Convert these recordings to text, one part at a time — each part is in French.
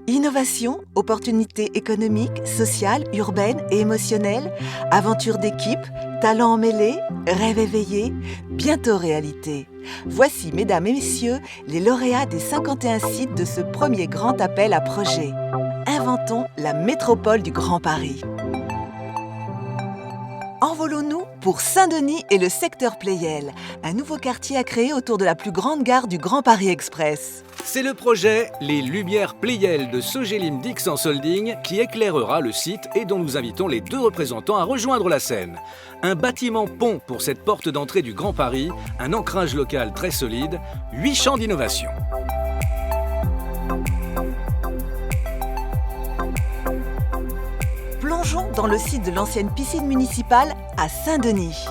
Innovation, opportunités économiques, sociales, urbaines et émotionnelles, aventures d'équipe, talents emmêlés, rêves éveillés, bientôt réalité. Voici, mesdames et messieurs, les lauréats des 51 sites de ce premier grand appel à projets. Inventons la métropole du Grand Paris. Envolons-nous pour Saint-Denis et le secteur Pleyel, un nouveau quartier à créer autour de la plus grande gare du Grand Paris Express. C'est le projet Les Lumières Pleyel de Sogelim Dixens Holding qui éclairera le site et dont nous invitons les deux représentants à rejoindre la scène. Un bâtiment pont pour cette porte d'entrée du Grand Paris, un ancrage local très solide, 8 champs d'innovation. Plongeons dans le site de l'ancienne piscine municipale à Saint-Denis.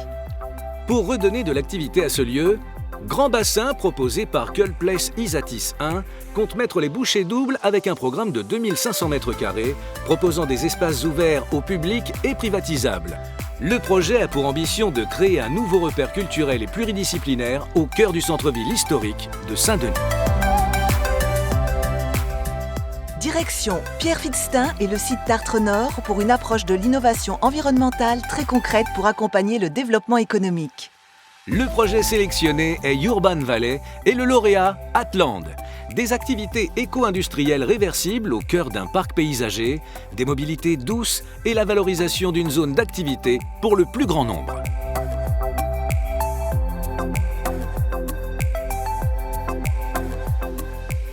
Pour redonner de l'activité à ce lieu, Grand Bassin, proposé par Cultplace Isatis 1, compte mettre les bouchées doubles avec un programme de 2500 m², proposant des espaces ouverts au public et privatisables. Le projet a pour ambition de créer un nouveau repère culturel et pluridisciplinaire au cœur du centre-ville historique de Saint-Denis. Direction Pierre Fitzstein et le site Tartre Nord pour une approche de l'innovation environnementale très concrète pour accompagner le développement économique. Le projet sélectionné est Urban Valley et le lauréat Atland. Des activités éco-industrielles réversibles au cœur d'un parc paysager, des mobilités douces et la valorisation d'une zone d'activité pour le plus grand nombre.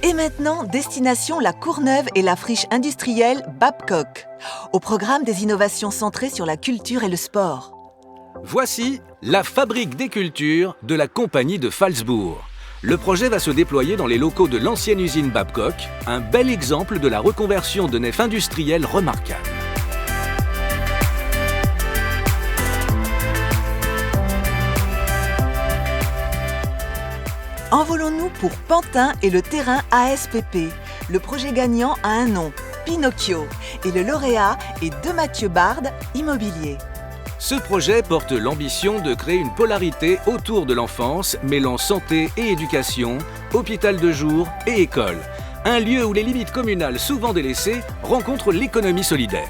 Et maintenant, destination la Courneuve et la friche industrielle Babcock. Au programme des innovations centrées sur la culture et le sport. Voici la fabrique des cultures de la compagnie de Phalsbourg. Le projet va se déployer dans les locaux de l'ancienne usine Babcock, un bel exemple de la reconversion de nef industrielle remarquable. Envolons-nous pour Pantin et le terrain ASPP. Le projet gagnant a un nom, Pinocchio, et le lauréat est de Mathieu Bard, Immobilier. Ce projet porte l'ambition de créer une polarité autour de l'enfance, mêlant santé et éducation, hôpital de jour et école. Un lieu où les limites communales, souvent délaissées, rencontrent l'économie solidaire.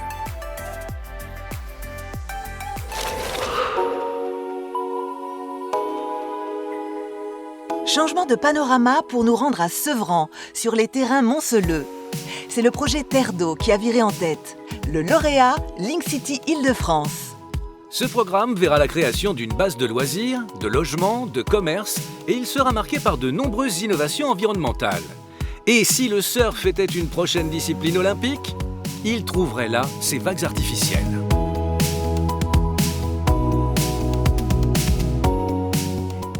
Changement de panorama pour nous rendre à Sevran, sur les terrains Monceleux. C'est le projet Terre d'eau qui a viré en tête. Le lauréat, Link City Île-de-France. Ce programme verra la création d'une base de loisirs, de logements, de commerce et il sera marqué par de nombreuses innovations environnementales. Et si le surf était une prochaine discipline olympique, il trouverait là ses vagues artificielles.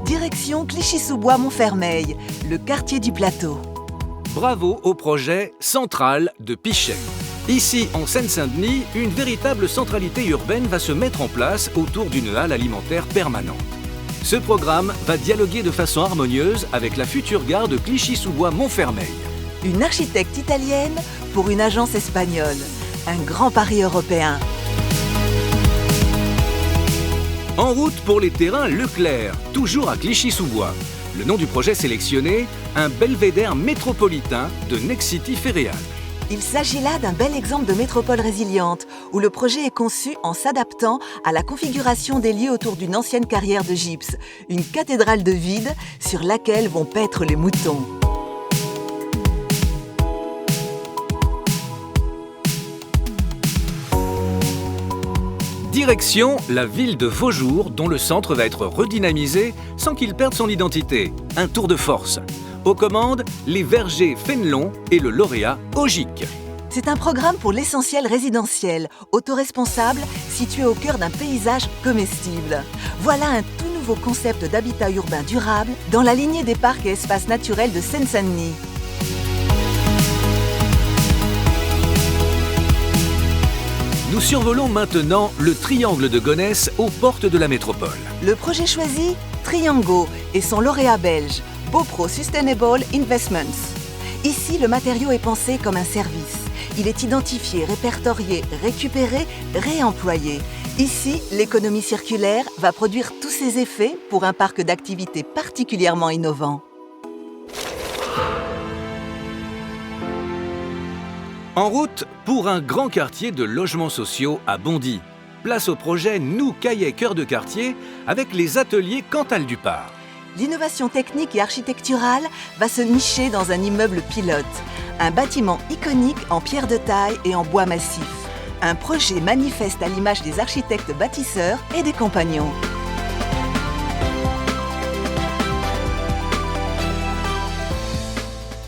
Direction Clichy-sous-Bois-Montfermeil, le quartier du plateau. Bravo au projet Centrale de Pichet. Ici, en Seine-Saint-Denis, une véritable centralité urbaine va se mettre en place autour d'une halle alimentaire permanente. Ce programme va dialoguer de façon harmonieuse avec la future gare de Clichy-sous-Bois-Montfermeil. Une architecte italienne pour une agence espagnole. Un grand pari européen. En route pour les terrains Leclerc, toujours à Clichy-sous-Bois. Le nom du projet sélectionné, un belvédère métropolitain de Nexity Ferréal. Il s'agit là d'un bel exemple de métropole résiliente, où le projet est conçu en s'adaptant à la configuration des lieux autour d'une ancienne carrière de gypse, une cathédrale de vide sur laquelle vont paître les moutons. Direction la ville de Vaujour, dont le centre va être redynamisé sans qu'il perde son identité. Un tour de force. Aux commandes, les vergers Fénelon et le lauréat Ogic. C'est un programme pour l'essentiel résidentiel, autoresponsable, situé au cœur d'un paysage comestible. Voilà un tout nouveau concept d'habitat urbain durable dans la lignée des parcs et espaces naturels de Seine-Saint-Denis. Nous survolons maintenant le triangle de Gonesse aux portes de la métropole. Le projet choisi, Triango, et son lauréat belge, Beaupro Sustainable Investments. Ici, le matériau est pensé comme un service. Il est identifié, répertorié, récupéré, réemployé. Ici, l'économie circulaire va produire tous ses effets pour un parc d'activités particulièrement innovant. En route pour un grand quartier de logements sociaux à Bondy. Place au projet Nous Caillet Cœur de Quartier avec les ateliers Cantal du Par. L'innovation technique et architecturale va se nicher dans un immeuble pilote, un bâtiment iconique en pierre de taille et en bois massif. Un projet manifeste à l'image des architectes bâtisseurs et des compagnons.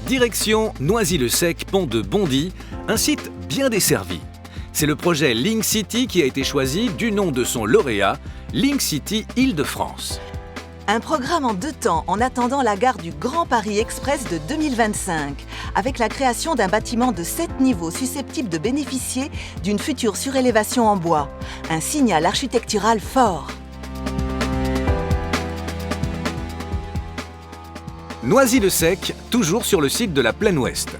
Direction Noisy-le-Sec, pont de Bondy, un site bien desservi. C'est le projet Link City qui a été choisi du nom de son lauréat, Link City Île-de-France. Un programme en 2 temps en attendant la gare du Grand Paris Express de 2025, avec la création d'un bâtiment de 7 niveaux susceptible de bénéficier d'une future surélévation en bois. Un signal architectural fort. Noisy-le-Sec, toujours sur le site de la Plaine Ouest.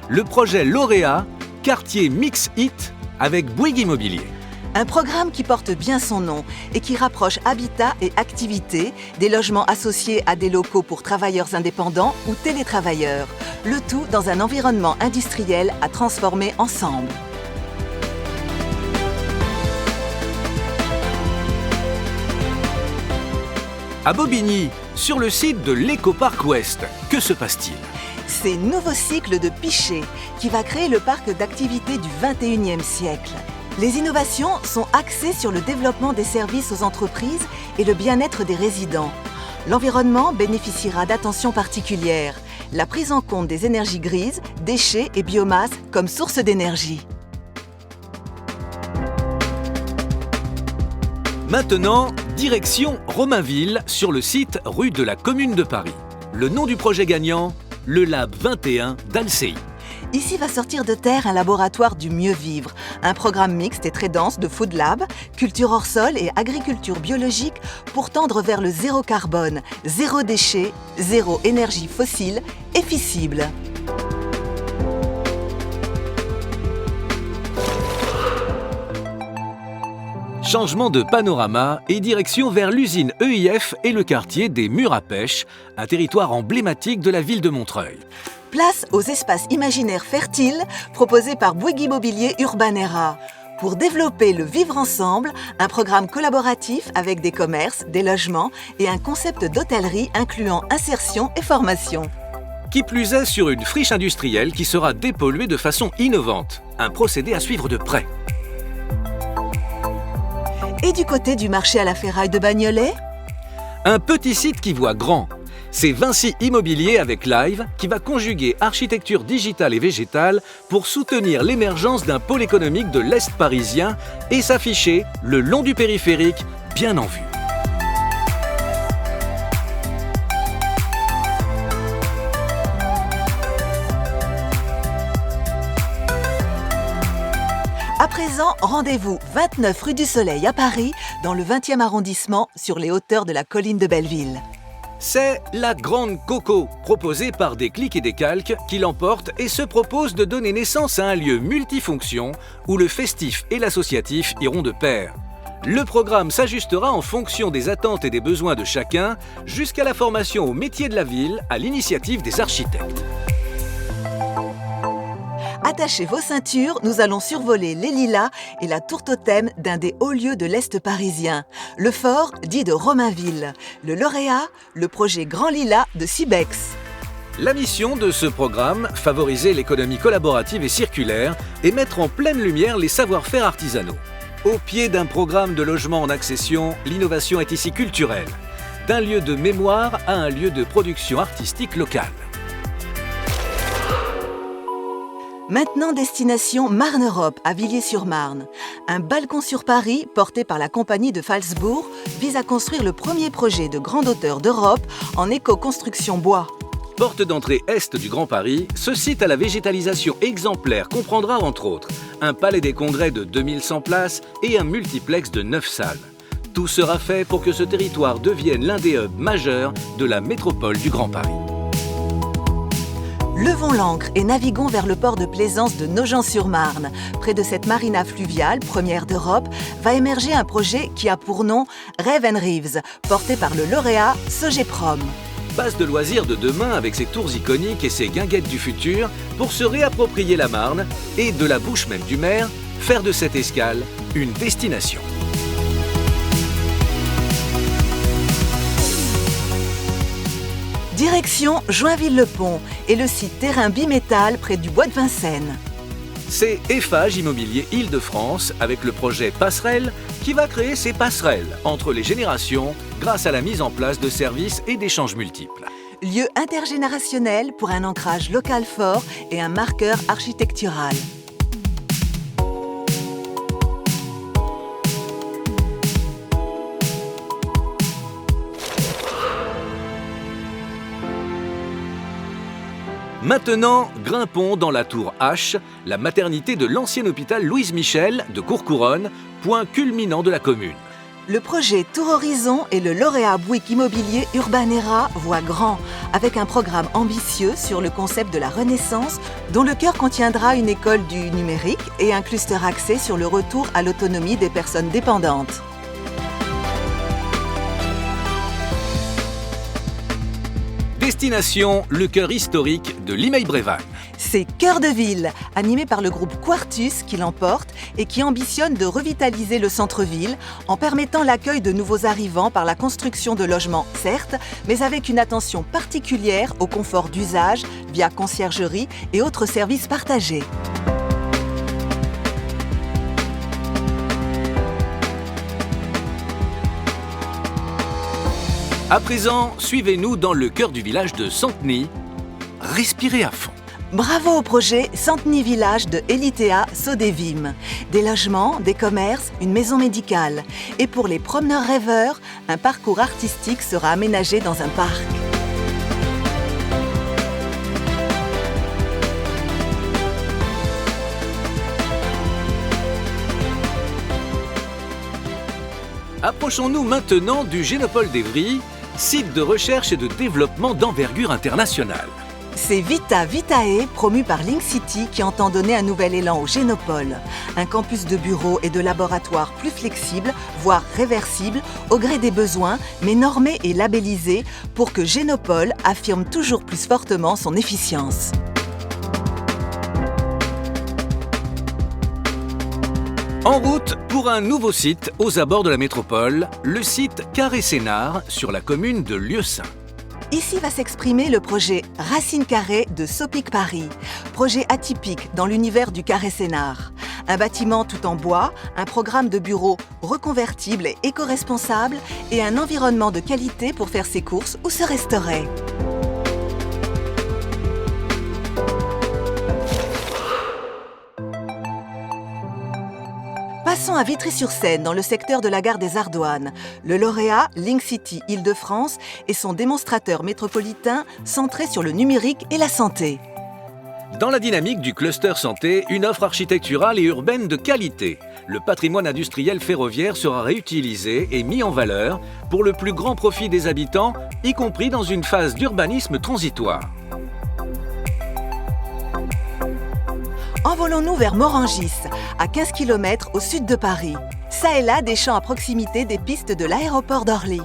Le projet lauréat, quartier Mix It avec Bouygues Immobilier. Un programme qui porte bien son nom et qui rapproche habitat et activité, des logements associés à des locaux pour travailleurs indépendants ou télétravailleurs. Le tout dans un environnement industriel à transformer ensemble. À Bobigny, sur le site de l'Éco-Parc Ouest, que se passe-t-il? C'est Nouveau Cycle de Pichet qui va créer le parc d'activités du 21e siècle. Les innovations sont axées sur le développement des services aux entreprises et le bien-être des résidents. L'environnement bénéficiera d'attention particulière, la prise en compte des énergies grises, déchets et biomasse comme source d'énergie. Maintenant, direction Romainville, sur le site rue de la Commune de Paris. Le nom du projet gagnant, le Lab 21 d'Alcéi. Ici va sortir de terre un laboratoire du mieux vivre, un programme mixte et très dense de Food Lab, culture hors sol et agriculture biologique pour tendre vers le zéro carbone, zéro déchet, zéro énergie fossile et fissible. Changement de panorama et direction vers l'usine EIF et le quartier des Murs à Pêche, un territoire emblématique de la ville de Montreuil. Place aux espaces imaginaires fertiles proposés par Bouygues Immobilier Urbanera. Pour développer le vivre ensemble, un programme collaboratif avec des commerces, des logements et un concept d'hôtellerie incluant insertion et formation. Qui plus est sur une friche industrielle qui sera dépolluée de façon innovante. Un procédé à suivre de près. Et du côté du marché à la ferraille de Bagnolet? Un petit site qui voit grand. C'est Vinci Immobilier avec Live qui va conjuguer architecture digitale et végétale pour soutenir l'émergence d'un pôle économique de l'Est parisien et s'afficher le long du périphérique, bien en vue. À présent, rendez-vous 29 rue du Soleil à Paris, dans le 20e arrondissement, sur les hauteurs de la colline de Belleville. C'est la Grande Coco, proposée par des clics et des calques qui l'emportent et se propose de donner naissance à un lieu multifonction où le festif et l'associatif iront de pair. Le programme s'ajustera en fonction des attentes et des besoins de chacun, jusqu'à la formation au métier de la ville à l'initiative des architectes. Attachez vos ceintures, nous allons survoler les Lilas et la tour totem d'un des hauts lieux de l'Est parisien. Le fort dit de Romainville. Le lauréat, le projet Grand Lilas de Cibex. La mission de ce programme, favoriser l'économie collaborative et circulaire et mettre en pleine lumière les savoir-faire artisanaux. Au pied d'un programme de logement en accession, l'innovation est ici culturelle. D'un lieu de mémoire à un lieu de production artistique locale. Maintenant, destination Marne-Europe, à Villiers-sur-Marne. Un balcon sur Paris, porté par la compagnie de Falsbourg, vise à construire le premier projet de grande hauteur d'Europe en éco-construction bois. Porte d'entrée est du Grand Paris, ce site à la végétalisation exemplaire comprendra entre autres un palais des congrès de 2100 places et un multiplex de 9 salles. Tout sera fait pour que ce territoire devienne l'un des hubs majeurs de la métropole du Grand Paris. Levons l'ancre et naviguons vers le port de plaisance de Nogent-sur-Marne. Près de cette marina fluviale, première d'Europe, va émerger un projet qui a pour nom Rêve & Reeves, porté par le lauréat Sogeprom. base de loisirs de demain avec ses tours iconiques et ses guinguettes du futur pour se réapproprier la Marne et, de la bouche même du maire, faire de cette escale une destination. Direction Joinville-le-Pont et le site terrain bimétal près du bois de Vincennes. C'est Eiffage Immobilier Île-de-France avec le projet Passerelle qui va créer ces passerelles entre les générations grâce à la mise en place de services et d'échanges multiples. Lieu intergénérationnel pour un ancrage local fort et un marqueur architectural. Maintenant, grimpons dans la tour H, la maternité de l'ancien hôpital Louise Michel de Courcouronnes, point culminant de la commune. Le projet Tour Horizon et le lauréat Bouygues Immobilier Urbanera voient grand, avec un programme ambitieux sur le concept de la Renaissance, dont le cœur contiendra une école du numérique et un cluster axé sur le retour à l'autonomie des personnes dépendantes. Destination, le cœur historique de Limeil-Brévannes. C'est Cœur de Ville, animé par le groupe Quartus qui l'emporte et qui ambitionne de revitaliser le centre-ville en permettant l'accueil de nouveaux arrivants par la construction de logements, certes, mais avec une attention particulière au confort d'usage via conciergerie et autres services partagés. À présent, suivez-nous dans le cœur du village de Santeny. Respirez à fond. Bravo au projet Santeny Village de Elitea Sodevim. Des logements, des commerces, une maison médicale. Et pour les promeneurs rêveurs, un parcours artistique sera aménagé dans un parc. Approchons-nous maintenant du Génopole d'Evry, site de recherche et de développement d'envergure internationale. C'est Vita Vitae, promu par Link City, qui entend donner un nouvel élan au Génopole. Un campus de bureaux et de laboratoires plus flexible, voire réversible, au gré des besoins, mais normé et labellisé pour que Génopole affirme toujours plus fortement son efficience. En route pour un nouveau site aux abords de la métropole, le site Carré-Sénart sur la commune de Lieusaint. Ici va s'exprimer le projet Racine Carrée de Sopic Paris, projet atypique dans l'univers du Carré-Sénart. Un bâtiment tout en bois, un programme de bureaux reconvertible et éco-responsable et un environnement de qualité pour faire ses courses ou se restaurer. Passons à Vitry-sur-Seine, dans le secteur de la gare des Ardoines. Le lauréat Link City Île-de-France et son démonstrateur métropolitain centré sur le numérique et la santé. Dans la dynamique du cluster santé, une offre architecturale et urbaine de qualité. Le patrimoine industriel ferroviaire sera réutilisé et mis en valeur pour le plus grand profit des habitants, y compris dans une phase d'urbanisme transitoire. Envolons-nous vers Morangis, à 15 km au sud de Paris. Ça et là, des champs à proximité des pistes de l'aéroport d'Orly.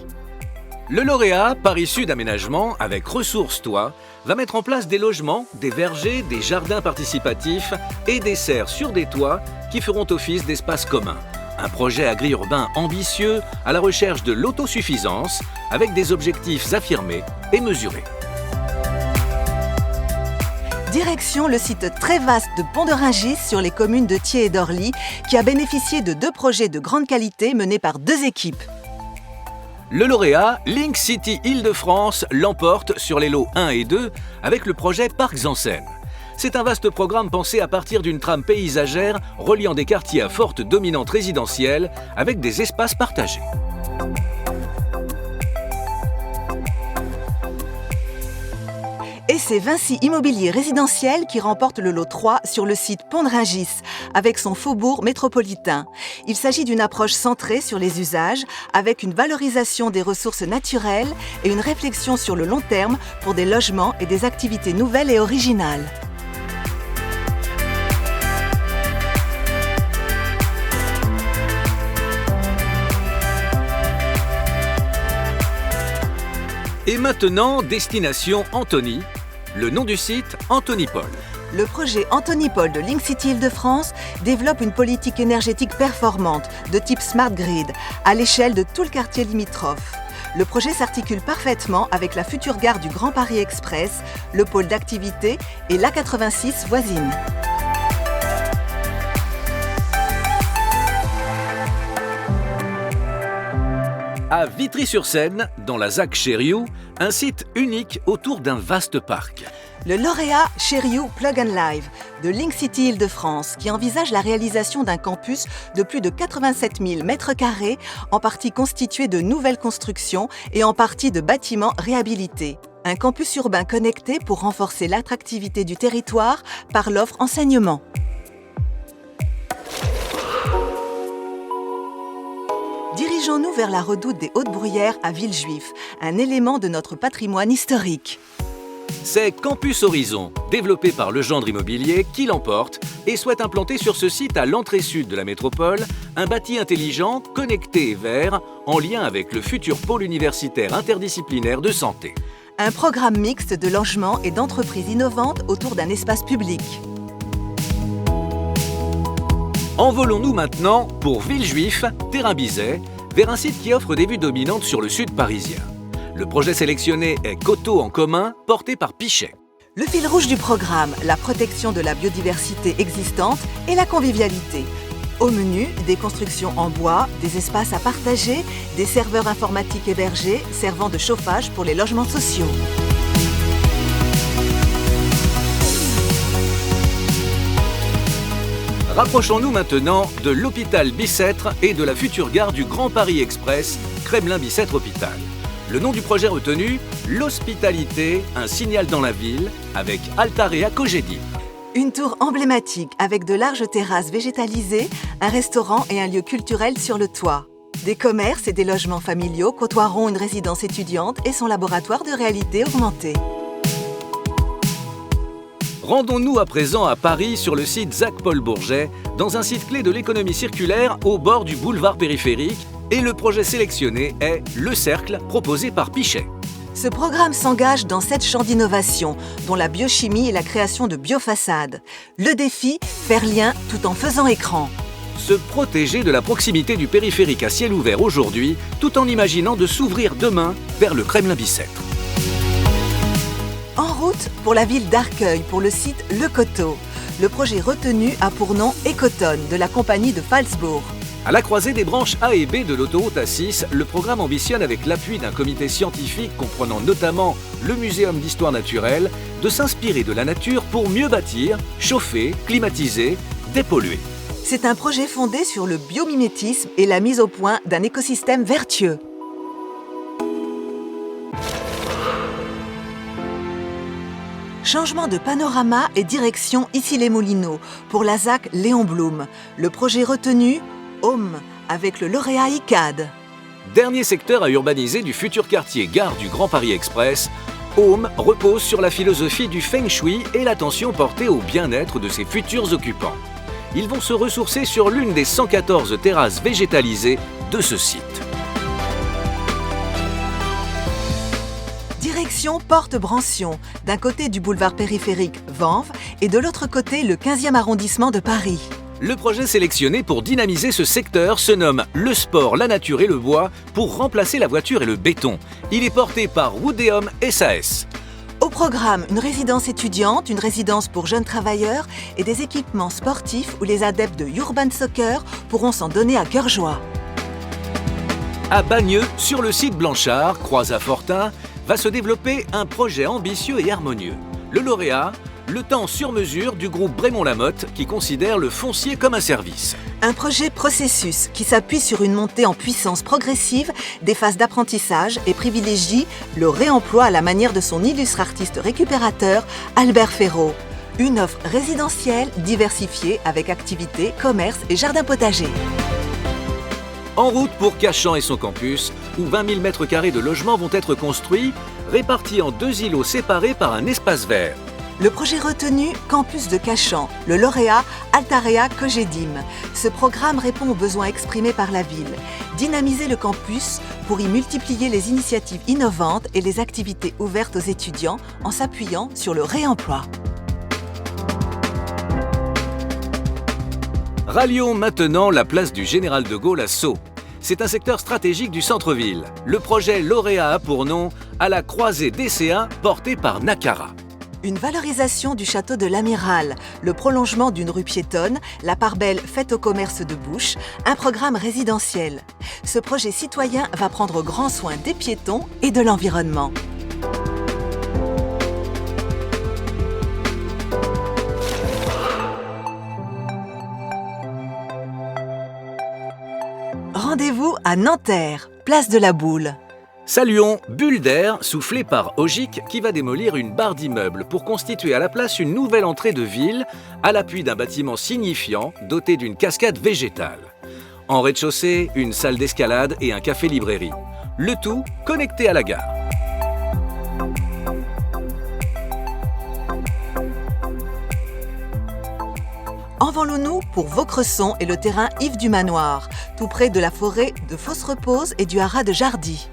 Le lauréat Paris Sud Aménagement, avec Ressources Toit, va mettre en place des logements, des vergers, des jardins participatifs et des serres sur des toits qui feront office d'espaces communs. Un projet agri-urbain ambitieux à la recherche de l'autosuffisance avec des objectifs affirmés et mesurés. Direction le site très vaste de Pont-de-Rungis sur les communes de Thiers et d'Orly qui a bénéficié de 2 projets de grande qualité menés par 2 équipes. Le lauréat Link City Île-de-France l'emporte sur les lots 1 et 2 avec le projet Parcs en Seine. C'est un vaste programme pensé à partir d'une trame paysagère reliant des quartiers à forte dominante résidentielle avec des espaces partagés. Et c'est Vinci Immobilier Résidentiel qui remporte le lot 3 sur le site Pont-de-Rungis, avec son faubourg métropolitain. Il s'agit d'une approche centrée sur les usages, avec une valorisation des ressources naturelles et une réflexion sur le long terme pour des logements et des activités nouvelles et originales. Et maintenant, destination Antony. Le nom du site, Antonypole. Le projet Antonypole de Link City Île-de-France développe une politique énergétique performante de type Smart Grid à l'échelle de tout le quartier limitrophe. Le projet s'articule parfaitement avec la future gare du Grand Paris Express, le pôle d'activité et l'A86 voisine. À Vitry-sur-Seine, dans la ZAC Chériou, un site unique autour d'un vaste parc. Le lauréat Chériou Plug and Live de Link City Île-de-France qui envisage la réalisation d'un campus de plus de 87 000 m², en partie constitué de nouvelles constructions et en partie de bâtiments réhabilités. Un campus urbain connecté pour renforcer l'attractivité du territoire par l'offre enseignement. Dirigeons-nous vers la redoute des Hautes-Bruyères à Villejuif, un élément de notre patrimoine historique. C'est Campus Horizon, développé par Legendre Immobilier, qui l'emporte et souhaite implanter sur ce site à l'entrée sud de la métropole un bâti intelligent, connecté et vert, en lien avec le futur pôle universitaire interdisciplinaire de santé. Un programme mixte de logement et d'entreprises innovantes autour d'un espace public. Envolons-nous maintenant pour Villejuif, Terrain Bizet, vers un site qui offre des vues dominantes sur le sud parisien. Le projet sélectionné est Coteaux en commun, porté par Pichet. Le fil rouge du programme, la protection de la biodiversité existante et la convivialité. Au menu, des constructions en bois, des espaces à partager, des serveurs informatiques hébergés servant de chauffage pour les logements sociaux. Rapprochons-nous maintenant de l'hôpital Bicêtre et de la future gare du Grand Paris Express, Kremlin-Bicêtre Hôpital. Le nom du projet retenu, l'hospitalité, un signal dans la ville, avec Altarea Cogedim. Une tour emblématique avec de larges terrasses végétalisées, un restaurant et un lieu culturel sur le toit. Des commerces et des logements familiaux côtoieront une résidence étudiante et son laboratoire de réalité augmentée. Rendons-nous à présent à Paris sur le site ZAC Paul Bourget, dans un site clé de l'économie circulaire au bord du boulevard périphérique, et le projet sélectionné est Le Cercle, proposé par Pichet. Ce programme s'engage dans 7 champs d'innovation, dont la biochimie et la création de biofaçades. Le défi, faire lien tout en faisant écran. Se protéger de la proximité du périphérique à ciel ouvert aujourd'hui, tout en imaginant de s'ouvrir demain vers le Kremlin-Bicêtre. En route pour la ville d'Arcueil, pour le site Le Coteau. Le projet retenu a pour nom Ecotone de la compagnie de Phalsbourg. À la croisée des branches A et B de l'autoroute A6, le programme ambitionne, avec l'appui d'un comité scientifique comprenant notamment le Muséum d'histoire naturelle, de s'inspirer de la nature pour mieux bâtir, chauffer, climatiser, dépolluer. C'est un projet fondé sur le biomimétisme et la mise au point d'un écosystème vertueux. Changement de panorama et direction Issy-les-Moulineaux pour la ZAC Léon Blum. Le projet retenu, Home, avec le lauréat ICAD. Dernier secteur à urbaniser du futur quartier gare du Grand Paris Express, Home repose sur la philosophie du Feng Shui et l'attention portée au bien-être de ses futurs occupants. Ils vont se ressourcer sur l'une des 114 terrasses végétalisées de ce site. Direction Porte-Brancion, d'un côté du boulevard périphérique Vanves et de l'autre côté le 15e arrondissement de Paris. Le projet sélectionné pour dynamiser ce secteur se nomme Le sport, la nature et le bois pour remplacer la voiture et le béton. Il est porté par Woodéum SAS. Au programme, une résidence étudiante, une résidence pour jeunes travailleurs et des équipements sportifs où les adeptes de Urban Soccer pourront s'en donner à cœur joie. À Bagneux, sur le site Blanchard, Croizat-Fortin, va se développer un projet ambitieux et harmonieux. Le lauréat, le temps sur mesure du groupe Brémond-Lamotte qui considère le foncier comme un service. Un projet processus qui s'appuie sur une montée en puissance progressive des phases d'apprentissage et privilégie le réemploi à la manière de son illustre artiste récupérateur Albert Ferraud. Une offre résidentielle diversifiée avec activités, commerces et jardins potagers. En route pour Cachan et son campus, où 20 000 m² de logements vont être construits, répartis en 2 îlots séparés par un espace vert. Le projet retenu, Campus de Cachan, le lauréat Altarea Cogedim. Ce programme répond aux besoins exprimés par la ville. Dynamiser le campus pour y multiplier les initiatives innovantes et les activités ouvertes aux étudiants en s'appuyant sur le réemploi. Rallions maintenant la place du Général de Gaulle à Sceaux. C'est un secteur stratégique du centre-ville. Le projet lauréat a pour nom « À la croisée d'Esséa » porté par Nakara. Une valorisation du château de l'Amiral, le prolongement d'une rue piétonne, la part belle faite au commerce de bouche, un programme résidentiel. Ce projet citoyen va prendre grand soin des piétons et de l'environnement. Rendez-vous à Nanterre, place de la Boule. Saluons Bulle d'air soufflée par Ogic qui va démolir une barre d'immeubles pour constituer à la place une nouvelle entrée de ville à l'appui d'un bâtiment signifiant doté d'une cascade végétale. En rez-de-chaussée, une salle d'escalade et un café-librairie. Le tout connecté à la gare. Envolons-nous pour Vaucresson et le terrain Yves du Manoir, tout près de la forêt de Fosse-Repose et du haras de Jardy.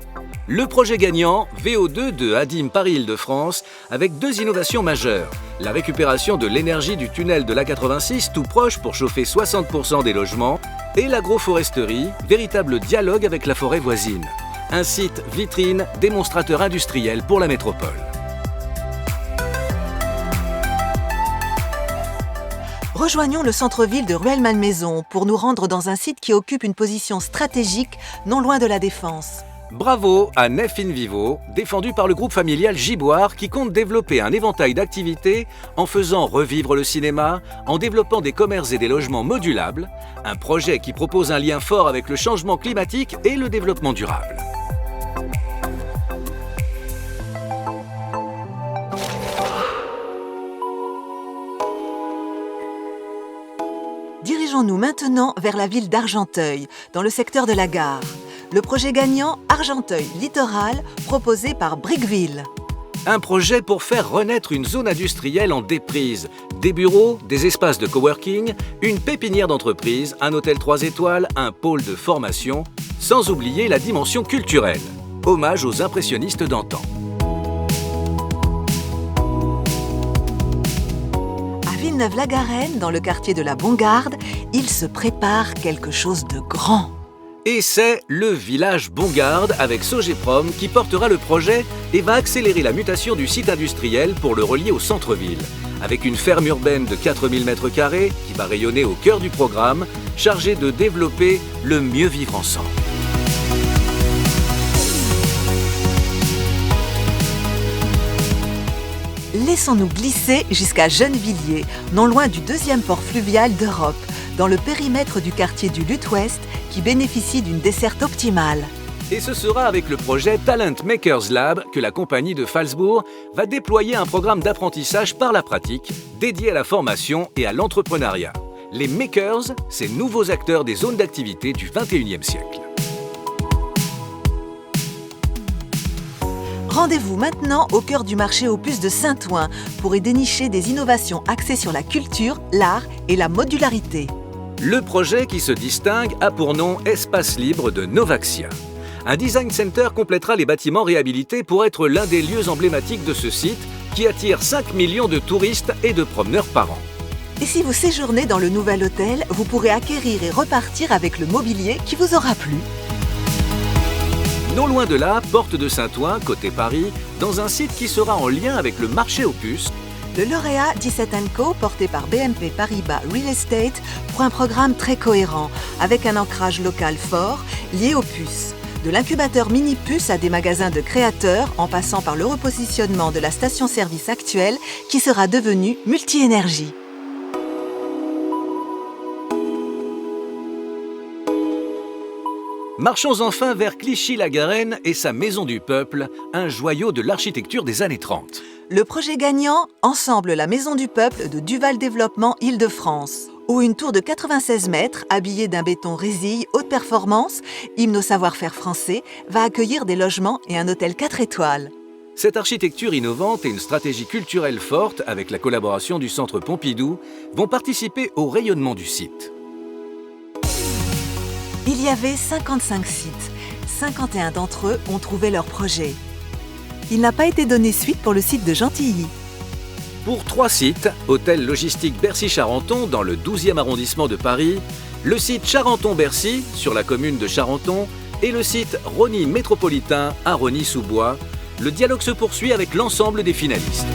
Le projet gagnant, VO2 de Adim Paris-Île-de-France, avec deux innovations majeures. La récupération de l'énergie du tunnel de l'A86 tout proche pour chauffer 60% des logements et l'agroforesterie, véritable dialogue avec la forêt voisine. Un site vitrine, démonstrateur industriel pour la métropole. Rejoignons le centre-ville de Rueil-Malmaison pour nous rendre dans un site qui occupe une position stratégique non loin de la Défense. Bravo à Nef in Vivo, défendu par le groupe familial Giboire qui compte développer un éventail d'activités en faisant revivre le cinéma, en développant des commerces et des logements modulables, un projet qui propose un lien fort avec le changement climatique et le développement durable. Dirigeons-nous maintenant vers la ville d'Argenteuil, dans le secteur de la gare. Le projet gagnant Argenteuil Littoral, proposé par Brickville. Un projet pour faire renaître une zone industrielle en déprise. Des bureaux, des espaces de coworking, une pépinière d'entreprise, un hôtel 3 étoiles, un pôle de formation, sans oublier la dimension culturelle. Hommage aux impressionnistes d'antan. À Villeneuve-la-Garenne, dans le quartier de la Bongarde, il se prépare quelque chose de grand. Et c'est le village Bongarde avec Sogeprom qui portera le projet et va accélérer la mutation du site industriel pour le relier au centre-ville. Avec une ferme urbaine de 4000 m² qui va rayonner au cœur du programme, chargée de développer le mieux vivre ensemble. Laissons-nous glisser jusqu'à Gennevilliers, non loin du deuxième port fluvial d'Europe, dans le périmètre du quartier du Lut-Ouest qui bénéficie d'une desserte optimale. Et ce sera avec le projet Talent Makers Lab que la compagnie de Falsbourg va déployer un programme d'apprentissage par la pratique dédié à la formation et à l'entrepreneuriat. Les Makers, ces nouveaux acteurs des zones d'activité du XXIe siècle. Rendez-vous maintenant au cœur du marché aux puces de Saint-Ouen pour y dénicher des innovations axées sur la culture, l'art et la modularité. Le projet qui se distingue a pour nom Espace Libre de Novaxia. Un design center complétera les bâtiments réhabilités pour être l'un des lieux emblématiques de ce site qui attire 5 millions de touristes et de promeneurs par an. Et si vous séjournez dans le nouvel hôtel, vous pourrez acquérir et repartir avec le mobilier qui vous aura plu. Non loin de là, porte de Saint-Ouen, côté Paris, dans un site qui sera en lien avec le marché aux puces. Le lauréat 17 & Co, porté par BNP Paribas Real Estate, pour un programme très cohérent, avec un ancrage local fort, lié aux puces. De l'incubateur mini-puce à des magasins de créateurs, en passant par le repositionnement de la station-service actuelle, qui sera devenue multi-énergie. Marchons enfin vers Clichy-la-Garenne et sa Maison du Peuple, un joyau de l'architecture des années 30. Le projet gagnant, Ensemble la Maison du Peuple de Duval Développement Île-de-France, où une tour de 96 mètres, habillée d'un béton résille haute performance, hymne au savoir-faire français, va accueillir des logements et un hôtel 4 étoiles. Cette architecture innovante et une stratégie culturelle forte, avec la collaboration du Centre Pompidou, vont participer au rayonnement du site. Il y avait 55 sites. 51 d'entre eux ont trouvé leur projet. Il n'a pas été donné suite pour le site de Gentilly. Pour 3 sites, Hôtel Logistique Bercy-Charenton dans le 12e arrondissement de Paris, le site Charenton-Bercy sur la commune de Charenton et le site Rosny Métropolitain à Rosny-sous-Bois, le dialogue se poursuit avec l'ensemble des finalistes.